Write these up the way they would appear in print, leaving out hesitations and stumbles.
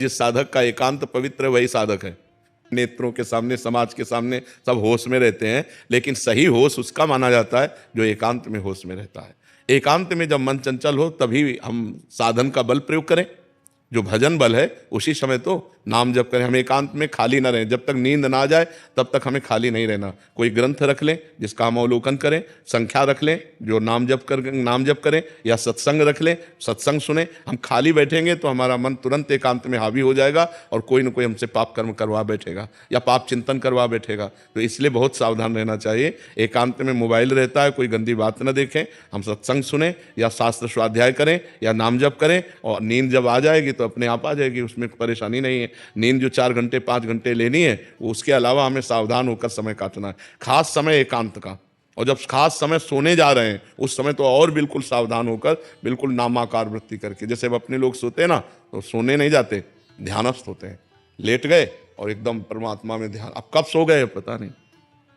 जिस साधक का एकांत पवित्र है वही साधक है। नेत्रों के सामने, समाज के सामने सब होश में रहते हैं, लेकिन सही होश उसका माना जाता है जो एकांत में होश में रहता है। एकांत में जब मन चंचल हो तभी हम साधन का बल प्रयोग करें, जो भजन बल है उसी समय तो नाम जप करें। हम एकांत में खाली ना रहें, जब तक नींद ना आ जाए तब तक हमें खाली नहीं रहना। कोई ग्रंथ रख लें जिसका हम अवलोकन करें, संख्या रख लें जो नाम जप करें, या सत्संग रख लें, सत्संग सुने। हम खाली बैठेंगे तो हमारा मन तुरंत एकांत में हावी हो जाएगा और कोई ना कोई हमसे पाप कर्म करवा बैठेगा या पाप चिंतन करवा बैठेगा। तो इसलिए बहुत सावधान रहना चाहिए। एकांत में मोबाइल रहता है, कोई गंदी बात न देखें, हम सत्संग सुने या शास्त्र स्वाध्याय करें या नाम जप करें, और नींद जब आ जाएगी तो अपने आप आ जाएगी, उसमें परेशानी नहीं है। नींद जो 4 घंटे 5 घंटे लेनी है, उसके अलावा हमें सावधान होकर समय काटना है। खास समय एकांत का, और जब खास समय सोने जा रहे हैं उस समय तो और बिल्कुल सावधान होकर, बिल्कुल नामाकार वृत्ति करके। जैसे अब अपने लोग सोते हैं ना, तो सोने नहीं जाते, ध्यानस्थ होते हैं। लेट गए और एकदम परमात्मा में ध्यान, अब कब सो गए पता नहीं,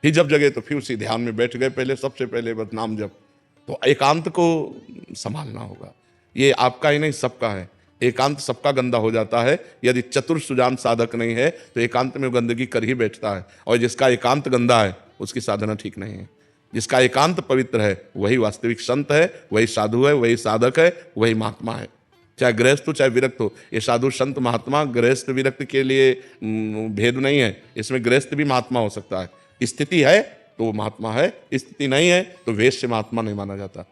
फिर जब जगे तो फिर उसी ध्यान में बैठ गए। पहले सबसे पहले बस नाम जप। तो एकांत को संभालना होगा, ये आपका ही नहीं सबका है। एकांत सबका गंदा हो जाता है यदि चतुर सुजान साधक नहीं है, तो एकांत में गंदगी कर ही बैठता है। और जिसका एकांत गंदा है उसकी साधना ठीक नहीं है। जिसका एकांत पवित्र है वही वास्तविक संत है, वही साधु है, वही साधक है, वही महात्मा है। चाहे गृहस्थ हो चाहे विरक्त हो, ये साधु संत महात्मा गृहस्थ विरक्त के लिए भेद नहीं है। इसमें गृहस्थ भी महात्मा हो सकता है। स्थिति है तो वो महात्मा है, स्थिति नहीं है तो वेश से महात्मा नहीं माना जाता,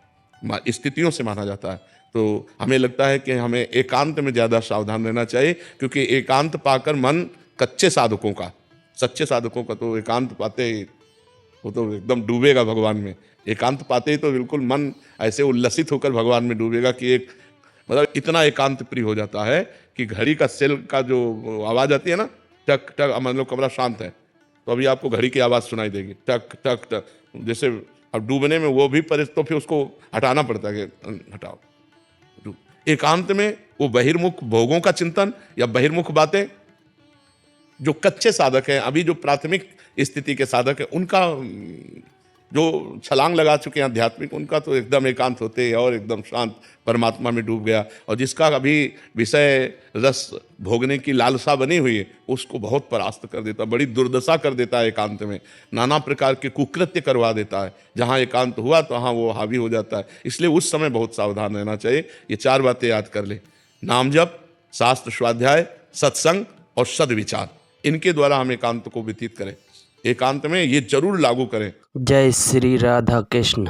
स्थितियों से माना जाता है। तो हमें लगता है कि हमें एकांत में ज़्यादा सावधान रहना चाहिए, क्योंकि एकांत पाकर मन कच्चे साधकों का, सच्चे साधकों का तो एकांत पाते ही वो तो एकदम डूबेगा भगवान में। एकांत पाते ही तो बिल्कुल मन ऐसे उल्लसित होकर भगवान में डूबेगा कि एक मतलब इतना एकांत प्रिय हो जाता है कि घड़ी का सेल का जो आवाज़ आती है ना, टक टक, मान लो कमरा शांत है तो अभी आपको घड़ी की आवाज़ सुनाई देगी, टक टक टक। जैसे अब डूबने में वो भी तो फिर उसको हटाना पड़ता है कि हटाओ। एकांत में वो बहिर्मुख भोगों का चिंतन या बहिर्मुख बातें, जो कच्चे साधक हैं, अभी जो प्राथमिक स्थिति के साधक हैं, उनका जो छलांग लगा चुके हैं आध्यात्मिक, उनका तो एकदम एकांत होते हैं और एकदम शांत परमात्मा में डूब गया। और जिसका अभी विषय रस भोगने की लालसा बनी हुई है, उसको बहुत परास्त कर देता, बड़ी दुर्दशा कर देता है एकांत में। नाना प्रकार के कुकृत्य करवा देता है। जहाँ एकांत हुआ तो वहाँ वो हावी हो जाता है। इसलिए उस समय बहुत सावधान रहना चाहिए। ये 4 बातें याद कर ले: नाम जप, शास्त्र स्वाध्याय, सत्संग और सद्विचार। इनके द्वारा हम एकांत को व्यतीत करें। एकांत में ये जरूर लागू करें। जय श्री राधा कृष्ण।